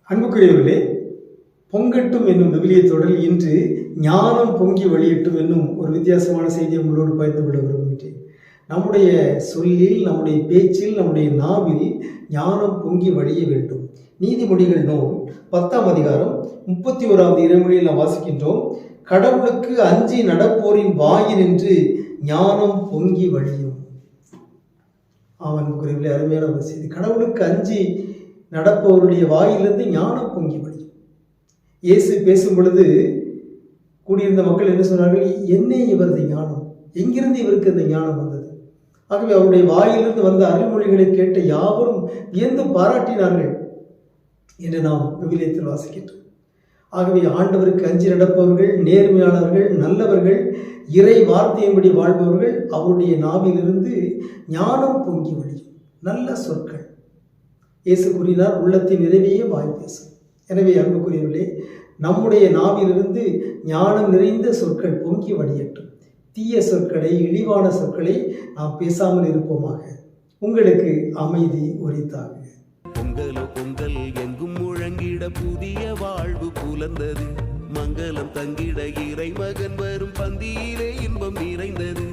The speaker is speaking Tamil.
அன்புக்குரியவர்களே, பொங்கட்டும் என்னும் விவிலிய தொடரில் இன்று ஞானம் பொங்கி வழியட்டும் என்னும் ஒரு வித்தியாசமான செய்தியை உங்களோடு பகிர்ந்து கொள்ள விரும்புகிறேன். நம்முடைய சொல்லில், நம்முடைய பேச்சில், நம்முடைய நாவில் ஞானம் பொங்கி வழிய வேண்டும். நீதிமொழிகள் நூல் 10ஆம் அதிகாரம் 31வது இறைமொழியில் நாம் வாசிக்கின்றோம். கடவுளுக்கு அஞ்சி நடப்போரின் வாயில் என்று ஞானம் பொங்கி வழியும். அன்புக்குரியவர்களே, அருமையான ஒரு செய்தி. கடவுளுக்கு அஞ்சி நடப்பவருடைய வாயிலிருந்து ஞானம் பொங்கி வழியும். இயேசு பேசும் பொழுது கூடியிருந்த மக்கள் என்ன சொன்னார்கள்? என்னே இவரது ஞானம், எங்கிருந்து இவருக்கு இந்த ஞானம் வந்தது? ஆகவே அவருடைய வாயிலிருந்து வந்த அருள்மொழிகளை கேட்ட யாவரும் வியந்து பாராட்டினார்கள் என்று நாம் விவிலியத்தில் வாசிக்கின்றோம். ஆகவே ஆண்டவருக்கு அஞ்சி நடப்பவர்கள், நேர்மையாளர்கள், நல்லவர்கள், இறை வார்த்தையின்படி வாழ்பவர்கள், அவருடைய நாவிலிருந்து ஞானம் பொங்கி வழியும். நல்ல சொற்கள். இயேசு கூறினார், உள்ளத்தின் நிறைவையே வாய் பேசும். எனவே அன்புக்குரியவர்களே, நம்முடைய நாவிலிருந்து ஞானம் நிறைந்த சொற்கள் பொங்கி வழியட்டும். தீய சொற்களை, இழிவான சொற்களை நாம் பேசாமல் இருப்போமாக. உங்களுக்கு அமைதி உரித்தாக. பொங்கல் எங்கும் முழங்கிட புதிய வாழ்வு புலர்ந்தது. மங்களம் தங்கிட இறைமகன் வரும் பந்தியிலே இன்பம் நிறைந்தது.